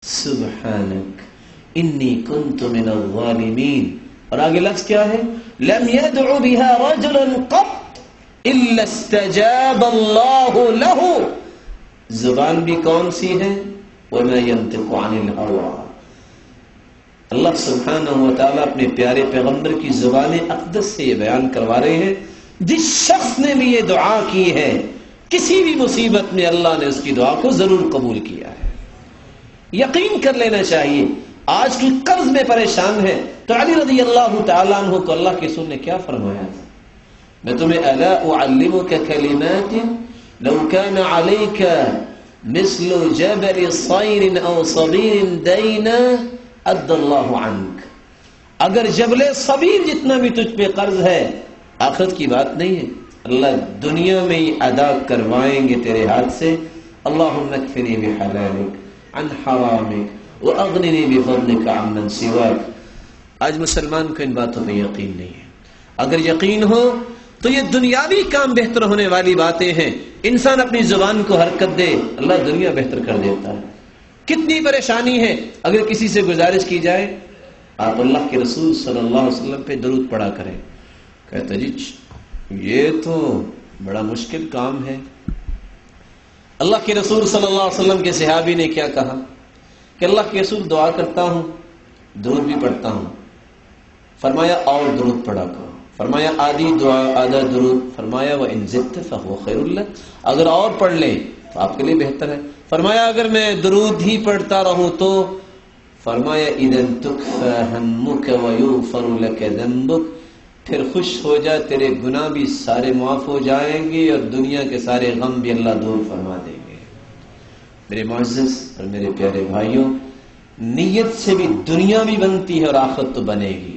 سبحانک انی کنت من الظالمین. اور آگے لفظ کیا ہے؟ لم يدع بها رجل قط الا استجاب اللہ له. زبان بھی کون سی ہے؟ وما ينطق عن الهوى. اللہ سبحانہ و تعالیٰ اپنے پیارے پیغمبر کی زبان اقدس سے یہ بیان کروا رہے ہیں، جس شخص نے بھی یہ دعا کی ہے کسی بھی مصیبت میں اللہ نے اس کی دعا کو ضرور قبول کیا ہے. یقین کر لینا چاہیے. آج کی قرض میں پریشان ہے تو علی رضی اللہ تعالیٰ عنہ کو اللہ کے رسول نے کیا فرمایا؟ میں تمہیں الا اعلمک کلمات لو كان عليك مثل جبل صیر او صغیر دینا اد اللہ عنک. اگر جبل صبیر جتنا بھی تجھ پہ قرض ہے، آخرت کی بات نہیں ہے، اللہ دنیا میں ہی ادا کروائیں گے تیرے ہاتھ سے. اللہم اکفنی بحلالک عن حرامک واغننی بفضلک عمن سواک. آج مسلمان کو ان باتوں میں یقین نہیں ہے. اگر یقین ہو تو یہ دنیاوی کام بہتر ہونے والی باتیں ہیں. انسان اپنی زبان کو حرکت دے، اللہ دنیا بہتر کر دیتا ہے. کتنی پریشانی ہے. اگر کسی سے گزارش کی جائے آپ اللہ کے رسول صلی اللہ علیہ وسلم پہ درود پڑھا کریں، کہتا جی یہ تو بڑا مشکل کام ہے. اللہ کے رسول صلی اللہ علیہ وسلم کے صحابی نے کیا کہا کہ اللہ کے رسول دعا کرتا ہوں، درود بھی پڑھتا ہوں. فرمایا اور درود پڑھا کرو. فرمایا آدھی دعا آدھا درود. فرمایا وَإِن زِدْتَ فَهُوَ خَيْرٌ لَكَ، اگر اور پڑھ لیں تو آپ کے لیے بہتر ہے. فرمایا اگر میں درود ہی پڑھتا رہوں تو؟ فرمایا اِذًا تُكْفَى هَمُّكَ وَيُغْفَرُ لَكَ ذَنبُكَ، پھر خوش ہو جا، تیرے گناہ بھی سارے معاف ہو جائیں گے اور دنیا کے سارے غم بھی اللہ دور فرما دیں گے. میرے معزز اور میرے پیارے بھائیوں، نیت سے بھی دنیا بھی بنتی ہے اور آخرت تو بنے گی.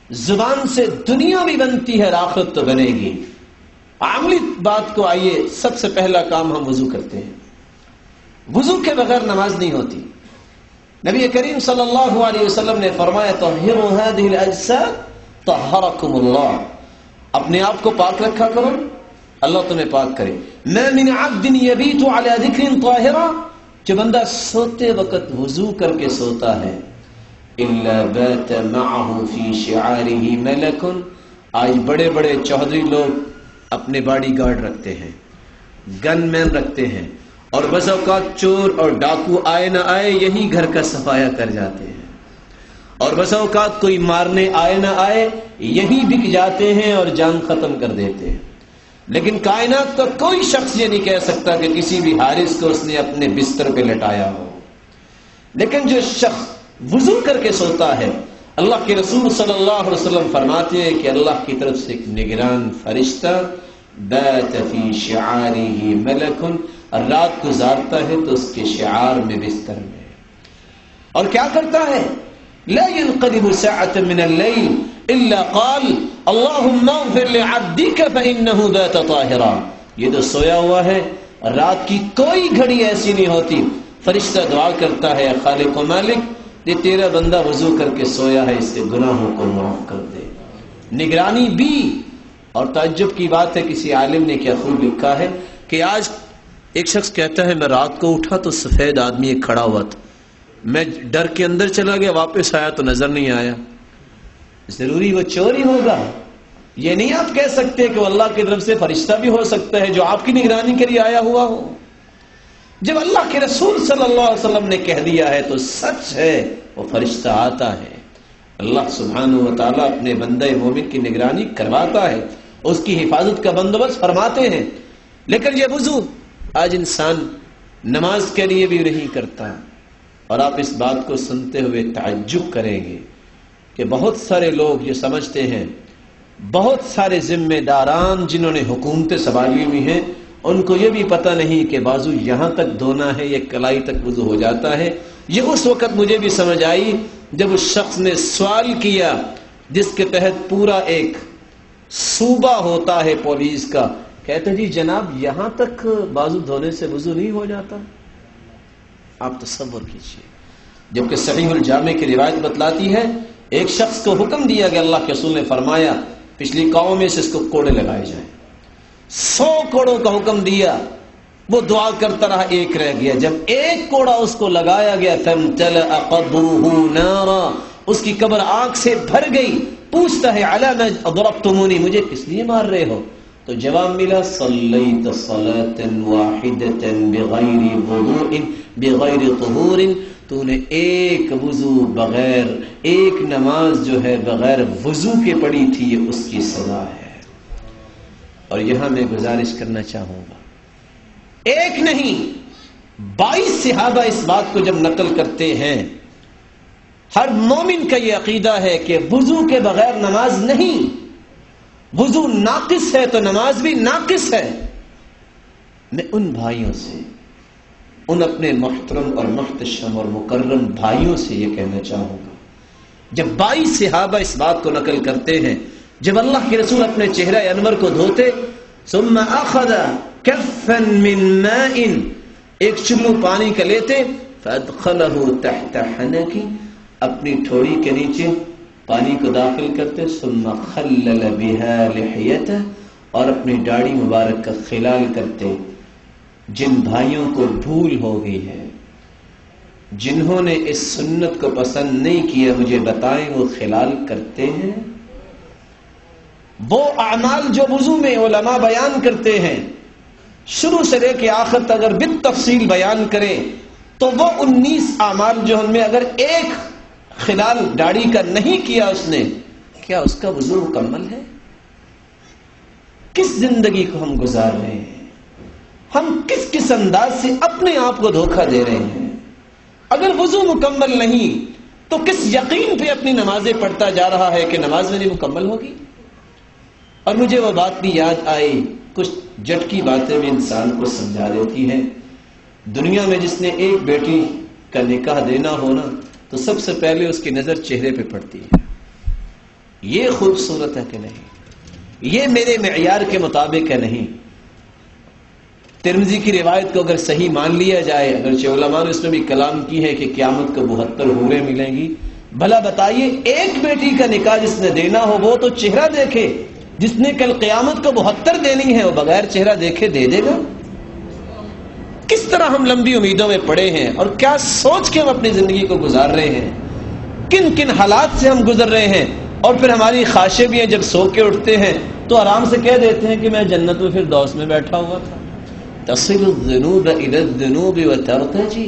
زبان سے دنیا بھی بنتی ہے اور آخرت تو بنے گی. عملی بات کو آئیے، سب سے پہلا کام ہم وضو کرتے ہیں. وضو کے بغیر نماز نہیں ہوتی. نبی کریم صلی اللہ علیہ وسلم نے فرمایا طہروا هذه الاجساد طہرکم اللہ. اپنے آپ کو پاک رکھا کرو، اللہ تمہیں پاک کرے. ما من عبد یبیت علی ذکر طاہرا، جو بندہ سوتے وقت وضو کر کے سوتا ہے، الا بات معه فی شعاره ملک. آج بڑے بڑے چودھری لوگ اپنے باڈی گارڈ رکھتے ہیں، گن مین رکھتے ہیں، اور بس اوقات چور اور ڈاکو آئے نہ آئے یہی گھر کا صفایا کر جاتے ہیں، اور بس اوقات کوئی مارنے آئے نہ آئے یہی بک جاتے ہیں اور جان ختم کر دیتے ہیں. لیکن کائنات کا کوئی شخص یہ نہیں کہہ سکتا کہ کسی بھی حارس کو اس نے اپنے بستر پہ لٹایا ہو. لیکن جو شخص وضو کر کے سوتا ہے، اللہ کے رسول صلی اللہ علیہ وسلم فرماتے ہیں کہ اللہ کی طرف سے ایک نگران فرشتہ بات فی شعاره ملک، رات گزارتا ہے تو اس کے شعار میں بستر میں، اور کیا کرتا ہے؟ لا ينقلب ساعة من الليل الا قال اللهم اغفر لعبدك فانه بات طاهرا. یہ تو سویا ہوا ہے، رات کی کوئی گھڑی ایسی نہیں ہوتی فرشتہ دعا کرتا ہے خالق و مالک یہ تیرا بندہ وضو کر کے سویا ہے، اس کے گناہوں کو معاف کر دے. نگرانی بھی. اور تعجب کی بات ہے، کسی عالم نے کیا خوب لکھا ہے کہ آج ایک شخص کہتا ہے میں رات کو اٹھا تو سفید آدمی ایک کھڑا ہوا تھا، میں ڈر کے اندر چلا گیا، واپس آیا تو نظر نہیں آیا. ضروری وہ چور ہی ہوگا؟ یہ نہیں آپ کہہ سکتے کہ وہ اللہ کی طرف سے فرشتہ بھی ہو سکتا ہے جو آپ کی نگرانی کے لیے آیا ہوا ہو. جب اللہ کے رسول صلی اللہ علیہ وسلم نے کہہ دیا ہے تو سچ ہے، وہ فرشتہ آتا ہے. اللہ سبحانہ و تعالیٰ اپنے بندہ مومن کی نگرانی کرواتا ہے، اس کی حفاظت کا بندوبست فرماتے ہیں. لیکن یہ وضو آج انسان نماز کے لیے بھی نہیں کرتا. اور آپ اس بات کو سنتے ہوئے تعجب کریں گے کہ بہت سارے لوگ یہ سمجھتے ہیں، بہت سارے ذمہ داران جنہوں نے حکومتیں سنبھالی ہوئی ہیں ان کو یہ بھی پتہ نہیں کہ بازو یہاں تک دھونا ہے، یہ کلائی تک وضو ہو جاتا ہے. یہ اس وقت مجھے بھی سمجھ آئی جب اس شخص نے سوال کیا جس کے تحت پورا ایک صوبہ ہوتا ہے پولیس کا. کہتے جی جناب یہاں تک بازو دھونے سے وضو نہیں ہو جاتا؟ آپ تصور کیجئے. جبکہ صحیح الجامع کی روایت بتلاتی ہے ایک شخص کو حکم دیا گیا، اللہ کے رسول نے فرمایا پچھلی قوم میں سے اس کو کوڑے لگائے جائیں. 100 کوڑوں کا حکم دیا. وہ دعا کرتا رہا، ایک رہ گیا. جب ایک کوڑا اس کو لگایا گیا فامتلأ قبره نارا، اس کی قبر آگ سے بھر گئی. پوچھتا ہے علی ما ضربتمونی، مجھے کس لیے مار رہے ہو؟ تو جواب ملا صلیت صلاۃ واحدۃ بغیر وضوء بغیر طہور، تو نے ایک وضو بغیر، ایک نماز جو ہے بغیر وضو کے پڑھی تھی، یہ اس کی سزا ہے. اور یہاں میں گزارش کرنا چاہوں گا، ایک نہیں 22 صحابہ اس بات کو جب نقل کرتے ہیں. ہر مومن کا یہ عقیدہ ہے کہ وضو کے بغیر نماز نہیں، وضو ناقص ہے تو نماز بھی ناقص ہے. میں ان بھائیوں سے، ان اپنے محترم اور محتشم اور مکرم بھائیوں سے یہ کہنا چاہوں گا، جب 22 صحابہ اس بات کو نقل کرتے ہیں، جب اللہ کے رسول اپنے چہرہ انور کو دھوتے، ثم اخذ کفا من ماء، ایک چلو پانی کا لیتے، فادخلہ تحت حنکی، اپنی ٹھوڑی کے نیچے پانی کو داخل کرتے، ثم خلل بها لحیتہ، اور اپنی داڑھی مبارک کا خلال کرتے. جن بھائیوں کو بھول ہو گئی ہے، جنہوں نے اس سنت کو پسند نہیں کیا، مجھے بتائیں وہ خلال کرتے ہیں؟ وہ اعمال جو وضو میں علماء بیان کرتے ہیں، شروع سے لے کے آخر تک اگر بالتفصیل بیان کریں تو وہ 19 اعمال جو ان میں اگر ایک خلال داڑھی کا نہیں کیا اس نے، کیا اس کا وضو مکمل ہے؟ کس زندگی کو ہم گزار رہے ہیں؟ ہم کس انداز سے اپنے آپ کو دھوکہ دے رہے ہیں؟ اگر وضو مکمل نہیں تو کس یقین پہ اپنی نمازیں پڑھتا جا رہا ہے کہ نماز میری مکمل ہوگی؟ اور مجھے وہ بات بھی یاد آئی، کچھ جٹکی باتیں بھی انسان کو سمجھا دیتی ہیں. دنیا میں جس نے ایک بیٹی کا نکاح دینا ہونا تو سب سے پہلے اس کی نظر چہرے پہ پڑتی ہے، یہ خوبصورت ہے کہ نہیں، یہ میرے معیار کے مطابق ہے نہیں. ترمذی کی روایت کو اگر صحیح مان لیا جائے، اگرچہ علماء نے اس میں بھی کلام کی ہے کہ قیامت کو 72 حوریں ملیں گی، بھلا بتائیے ایک بیٹی کا نکاح جس نے دینا ہو وہ تو چہرہ دیکھے، جس نے کل قیامت کو 72 دینی ہے وہ بغیر چہرہ دیکھے دے دے گا؟ کس طرح ہم لمبی امیدوں میں پڑے ہیں اور کیا سوچ کے ہم اپنی زندگی کو گزار رہے ہیں، کن کن حالات سے ہم گزر رہے ہیں. اور پھر ہماری خواہشیں بھی ہیں، جب سو کے اٹھتے ہیں تو آرام سے کہہ دیتے ہیں کہ میں جنت میں فردوس میں بیٹھا ہوا تھا. تصل الذنوب الى الذنوب وترتجي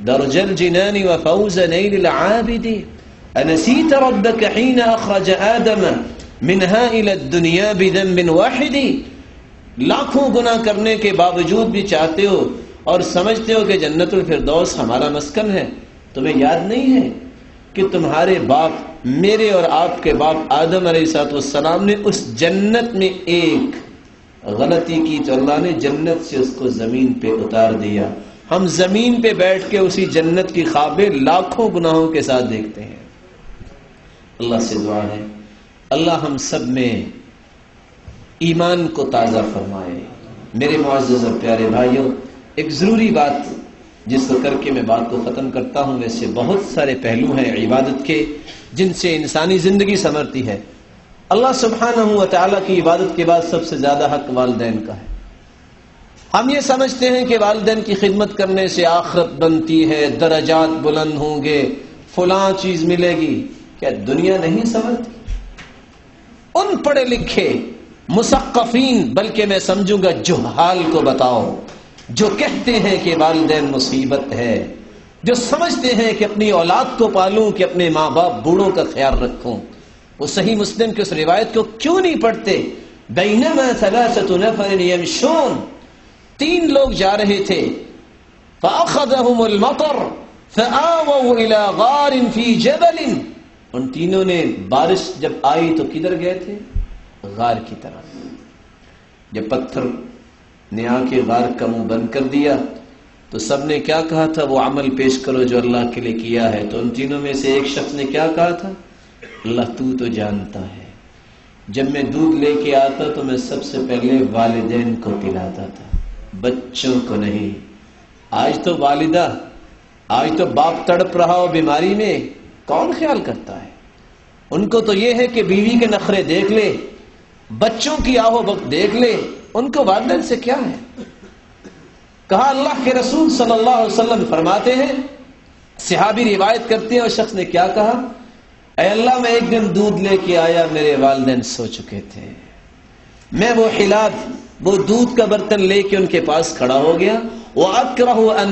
درج الجنان وفوز نيل العابد انسيت ربك حين اخرج آدم منها الى الدنيا بذنب واحد. لاکھوں گناہ کرنے کے باوجود بھی چاہتے ہو اور سمجھتے ہو کہ جنت الفردوس ہمارا مسکن ہے. تمہیں یاد نہیں ہے کہ تمہارے باپ، میرے اور آپ کے باپ آدم علیہ السلام نے اس جنت میں ایک غلطی کی تو اللہ نے جنت سے اس کو زمین پہ اتار دیا. ہم زمین پہ بیٹھ کے اسی جنت کی خوابیں لاکھوں گناہوں کے ساتھ دیکھتے ہیں. اللہ سے دعا ہے اللہ ہم سب میں ایمان کو تازہ فرمائے. میرے معزز اور پیارے بھائیوں، ایک ضروری بات جس کو کر کے میں بات کو ختم کرتا ہوں، ویسے بہت سارے پہلو ہیں عبادت کے جن سے انسانی زندگی سنورتی ہے. اللہ سبحانہ و تعالیٰ کی عبادت کے بعد سب سے زیادہ حق والدین کا ہے. ہم یہ سمجھتے ہیں کہ والدین کی خدمت کرنے سے آخرت بنتی ہے، درجات بلند ہوں گے، فلاں چیز ملے گی. کیا دنیا نہیں سمجھتی؟ ان پڑھے لکھے مثقفین، بلکہ میں سمجھوں گا جہال کو بتاؤ جو کہتے ہیں کہ والدین مصیبت ہے، جو سمجھتے ہیں کہ اپنی اولاد کو پالوں، کہ اپنے ماں باپ بوڑھوں کا خیال رکھوں. وہ صحیح مسلم کی اس روایت کو کیوں نہیں پڑھتے؟ بینما ثلاثۃ نفر یمشون، 3 لوگ جا رہے تھے، فاخذهم المطر فآووا الى غار في جبل، ان تینوں نے بارش جب آئی تو کدھر گئے تھے؟ غار کی طرف. جب پتھر نے آ کے غار کا منہ بند کر دیا تو سب نے کیا کہا تھا؟ وہ عمل پیش کرو جو اللہ کے لیے کیا ہے. تو ان تینوں میں سے ایک شخص نے کیا کہا تھا؟ اللہ تو جانتا ہے، جب میں دودھ لے کے آتا تو میں سب سے پہلے والدین کو پلاتا تھا، بچوں کو نہیں. آج تو والدہ، آج تو باپ تڑپ رہا ہو بیماری میں، کون خیال کرتا ہے؟ ان کو تو یہ ہے کہ بیوی کے نخرے دیکھ لے، بچوں کی آہو وقت دیکھ لے، ان کو والدین سے کیا ہے؟ کہا اللہ کے رسول صلی اللہ علیہ وسلم فرماتے ہیں، صحابی روایت کرتے ہیں، اور شخص نے کیا کہا، اے اللہ میں ایک دن دودھ لے کے آیا، میرے والدین سو چکے تھے، میں وہ دودھ کا برتن لے کے ان کے پاس کھڑا ہو گیا، وَأَكْرَهُ أَنْ